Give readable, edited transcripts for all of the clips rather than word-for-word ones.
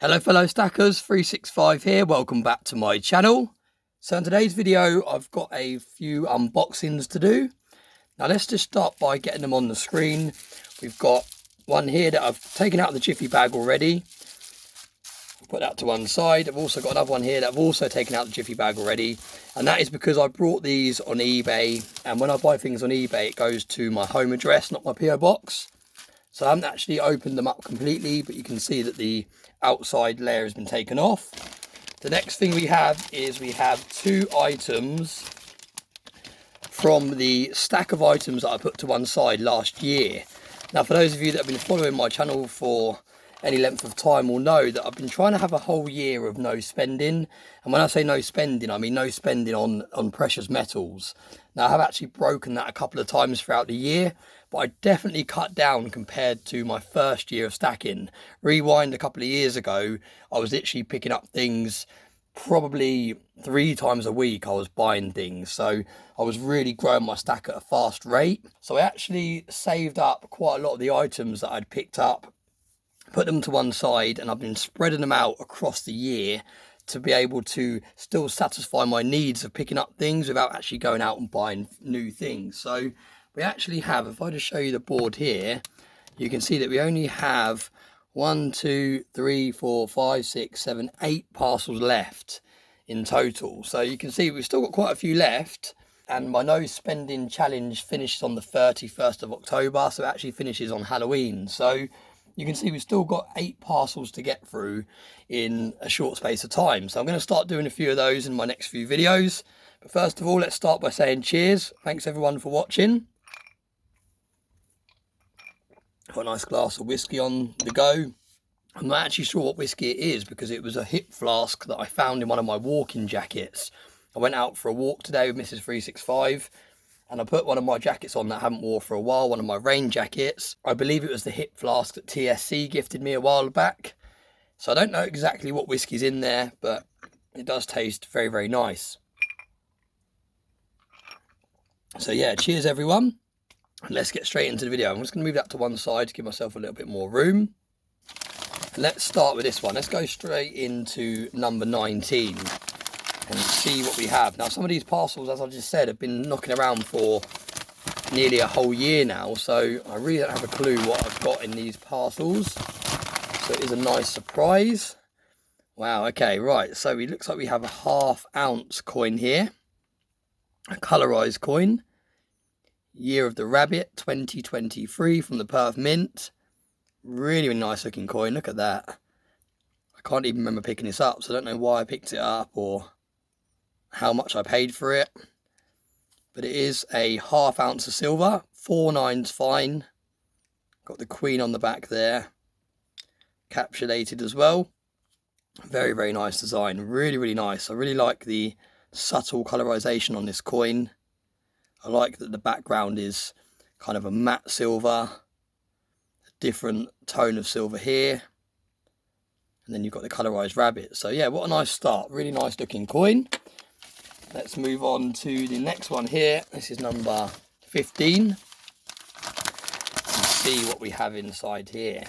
Hello fellow stackers, 365 here, welcome back to my channel. So in today's video I've got a few unboxings to do. Now let's just start by getting them on the screen. We've got one here that I've taken out of the jiffy bag already. Put that to one side. I've also got another one here that I've also taken out the jiffy bag already, and that is because I brought these on eBay, and when I buy things on eBay it goes to my home address, not my PO box. So I haven't actually opened them up completely, but you can see that the outside layer has been taken off. The next thing we have is we have two items from the stack of items that I put to one side last year. Now for those of you that have been following my channel for any length of time will know that I've been trying to have a whole year of no spending. And when I say no spending, I mean no spending on precious metals. Now I have actually broken that a couple of times throughout the year, but I definitely cut down compared to my first year of stacking. Rewind a couple of years ago, I was literally picking up things probably 3 times a week. I was buying things, so I was really growing my stack at a fast rate. So I actually saved up quite a lot of the items that I'd picked up, put them to one side, and I've been spreading them out across the year to be able to still satisfy my needs of picking up things without actually going out and buying new things. So we actually have, if I just show you the board here, you can see that we only have 1, 2, 3, 4, 5, 6, 7, 8 parcels left in total. So you can see we've still got quite a few left, and my no spending challenge finishes on the 31st of October, so it actually finishes on Halloween. So you can see we've still got 8 parcels to get through in a short space of time. So I'm going to start doing a few of those in my next few videos. But first of all, let's start by saying cheers. Thanks everyone for watching. Got a nice glass of whiskey on the go. I'm not actually sure what whiskey it is because it was a hip flask that I found in one of my walking jackets. I went out for a walk today with Mrs. 365. And I put one of my jackets on that I haven't wore for a while, one of my rain jackets. I believe it was the hip flask that TSC gifted me a while back. So I don't know exactly what whiskey's in there, but it does taste very, very nice. So yeah, cheers everyone. And let's get straight into the video. I'm just going to move that to one side to give myself a little bit more room. And let's start with this one. Let's go straight into number 19. And see what we have. Now some of these parcels, as I just said, have been knocking around for nearly a whole year now, so I really don't have a clue what I've got in these parcels. So it is a nice surprise. Wow, okay, right, so it looks like we have a ½ ounce coin here, a colorized coin, Year of the Rabbit 2023 from the Perth Mint. Really, really nice looking coin. Look at that. I can't even remember picking this up, so I don't know why I picked it up or how much I paid for it, but it is a ½ ounce of silver, 4 nines fine. Got the queen on the back there, capsulated as well. Very, very nice design, really, really nice. I really like the subtle colorization on this coin. I like that the background is kind of a matte silver, a different tone of silver here, and then you've got the colorized rabbit. So yeah, what a nice start, really nice looking coin. Let's move on to the next one here. This is number 15. And see what we have inside here.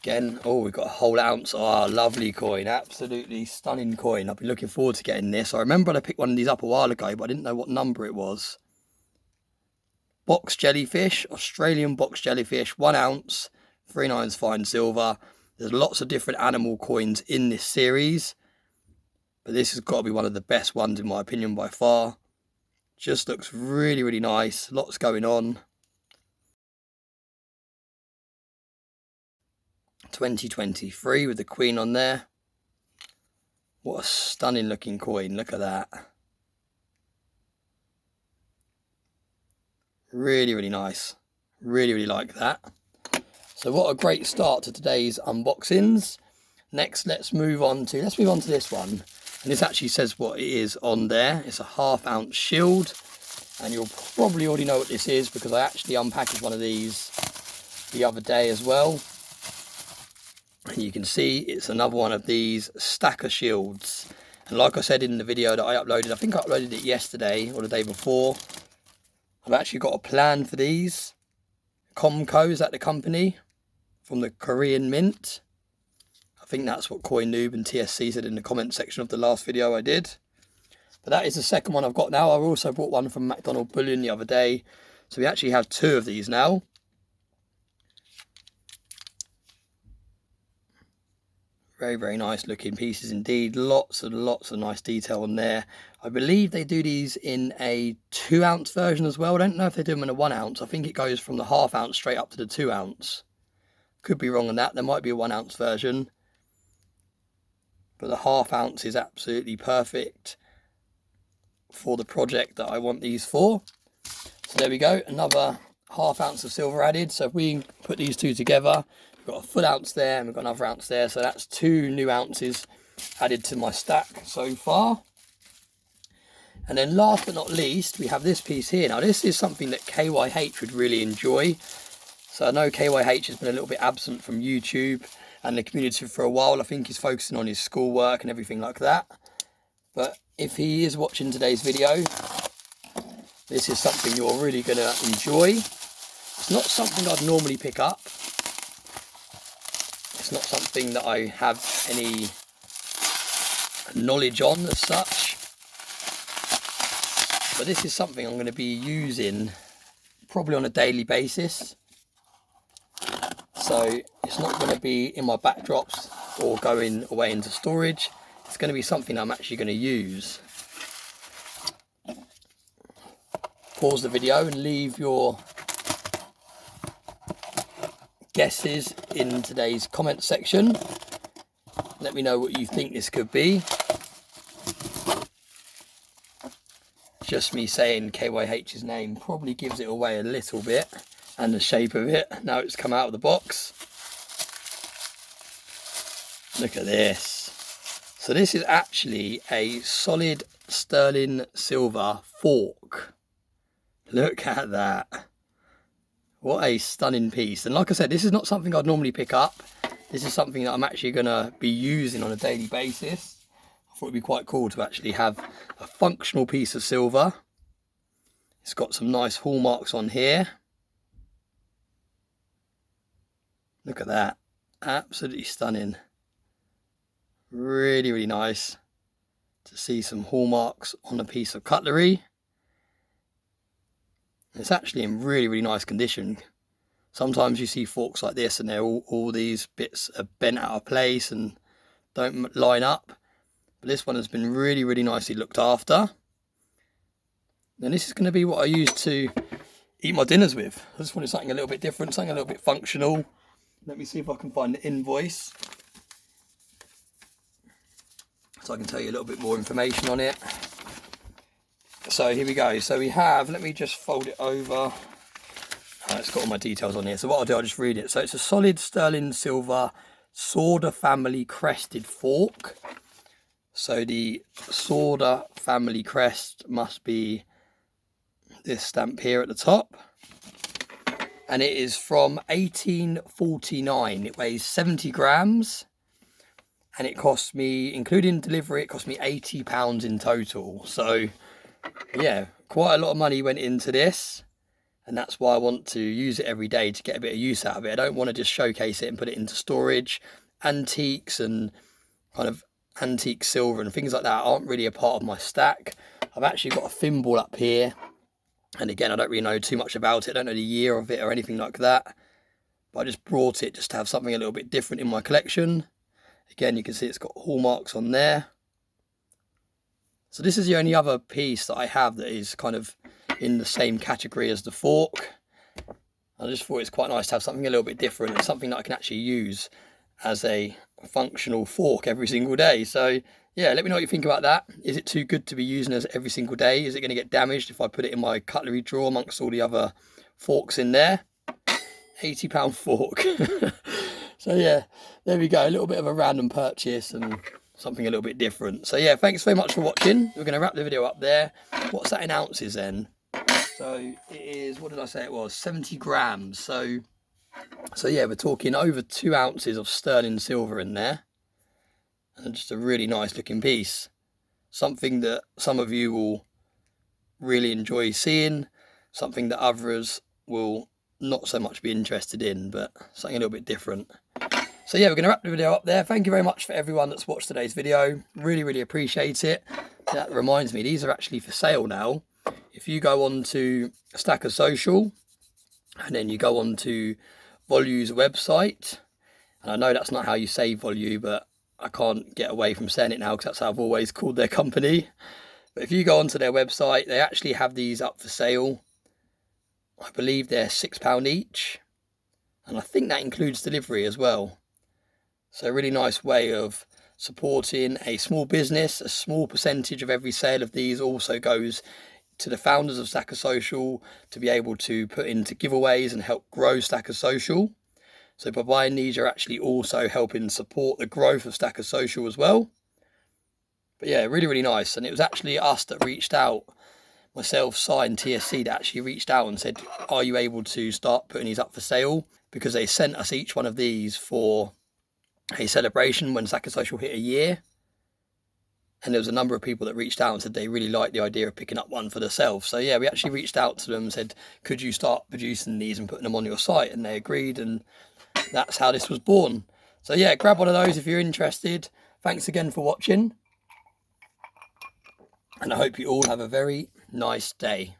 Again, oh, we've got a whole ounce. Oh, lovely coin. Absolutely stunning coin. I've been looking forward to getting this. I remember I picked one of these up a while ago, but I didn't know what number it was. Box jellyfish, Australian box jellyfish, 1 ounce, 3 nines fine silver. There's lots of different animal coins in this series, but this has got to be one of the best ones in my opinion by far. Just looks really, really nice. Lots going on. 2023 with the queen on there. What a stunning looking coin. Look at that. Really, really nice. Really, really like that. So what a great start to today's unboxings. Next, let's move on to this one. And this actually says what it is on there. It's a ½ ounce shield. And you'll probably already know what this is because I actually unpackaged one of these the other day as well. And you can see it's another one of these stacker shields. And like I said in the video that I uploaded, I think I uploaded it yesterday or the day before. I've actually got a plan for these. Comco, is that the company? From the Korean Mint. I think that's what Coin Noob and TSC said in the comment section of the last video I did. But that is the second one I've got now. I also bought one from McDonald Bullion the other day. So we actually have 2 of these now. Very, very nice looking pieces indeed. Lots and lots of nice detail on there. I believe they do these in a 2 ounce version as well. I don't know if they do them in a 1 ounce. I think it goes from the ½ ounce straight up to the 2 ounce. Could be wrong on that. There might be a 1 ounce version. But the ½ ounce is absolutely perfect for the project that I want these for. So there we go. Another ½ ounce of silver added. So if we put these 2 together, we've got a full ounce there and we've got another ounce there. So that's 2 new ounces added to my stack so far. And then last but not least, we have this piece here. Now this is something that KYH would really enjoy. So I know KYH has been a little bit absent from YouTube and the community for a while. I think he's focusing on his schoolwork and everything like that. But if he is watching today's video, this is something you're really going to enjoy. It's not something I'd normally pick up. It's not something that I have any knowledge on as such. But this is something I'm going to be using probably on a daily basis. So it's not going to be in my backdrops or going away into storage. It's going to be something I'm actually going to use. Pause the video and leave your guesses in today's comment section. Let me know what you think this could be. Just me saying KYH's name probably gives it away a little bit, and the shape of it now it's come out of the box. Look at this. So this is actually a solid sterling silver fork. Look at that. What a stunning piece. And like I said, this is not something I'd normally pick up. This is something that I'm actually going to be using on a daily basis. I thought it'd be quite cool to actually have a functional piece of silver. It's got some nice hallmarks on here. Look at that. Absolutely stunning. Really, really nice to see some hallmarks on a piece of cutlery. It's actually in really, really nice condition. Sometimes you see forks like this and they're all these bits are bent out of place and don't line up. But this one has been really, really nicely looked after. And this is going to be what I use to eat my dinners with. I just wanted something a little bit different, something a little bit functional. Let me see if I can find the invoice, so I can tell you a little bit more information on it. So here we go. So we have, let me just fold it over. It's got all my details on here. So what I'll do, I'll just read it. So it's a solid sterling silver Sauder family crested fork. So the Sauder family crest must be this stamp here at the top. And it is from 1849. It weighs 70 grams. And it cost me, including delivery, it cost me £80 in total. So yeah, quite a lot of money went into this. And that's why I want to use it every day to get a bit of use out of it. I don't want to just showcase it and put it into storage. Antiques and kind of antique silver and things like that aren't really a part of my stack. I've actually got a thimble up here. And again, I don't really know too much about it. I don't know the year of it or anything like that. But I just brought it just to have something a little bit different in my collection. Again, you can see it's got hallmarks on there. So this is the only other piece that I have that is kind of in the same category as the fork. I just thought it's quite nice to have something a little bit different and something that I can actually use as a functional fork every single day. So yeah, let me know what you think about that. Is it too good to be using as every single day? Is it going to get damaged if I put it in my cutlery drawer amongst all the other forks in there? £80 fork. So yeah, there we go. A little bit of a random purchase and something a little bit different. So yeah, thanks very much for watching. We're going to wrap the video up there. What's that in ounces then? So it is, what did I say it was? 70 grams. So yeah, we're talking over 2 ounces of sterling silver in there. And just a really nice looking piece. Something that some of you will really enjoy seeing. something that others will not so much be interested in, but something a little bit different. So yeah, we're going to wrap the video up there. Thank you very much for everyone that's watched today's video. Really appreciate it. That reminds me, these are actually for sale now. If you go on to Stackers Social and then you go on to Volue's website, and I know that's not how you say Volue, but I can't get away from saying it now because that's how I've always called their company. But if you go onto their website, they actually have these up for sale. I believe they're £6 each, and I think that includes delivery as well. So a really nice way of supporting a small business. A small percentage of every sale of these also goes to the founders of Stackers Social to be able to put into giveaways and help grow Stackers Social. So by buying these, you're actually also helping support the growth of Stackers Social as well. But yeah, really nice. And it was actually us that reached out, myself, Si and TSC, that actually reached out and said, are you able to start putting these up for sale? Because they sent us each one of these for a celebration when Stackers Social hit a year. And there was a number of people that reached out and said they really liked the idea of picking up one for themselves. So yeah, we actually reached out to them and said, could you start producing these and putting them on your site? And they agreed, and that's how this was born. So yeah, grab one of those if you're interested. Thanks again for watching, and I hope you all have a very nice day.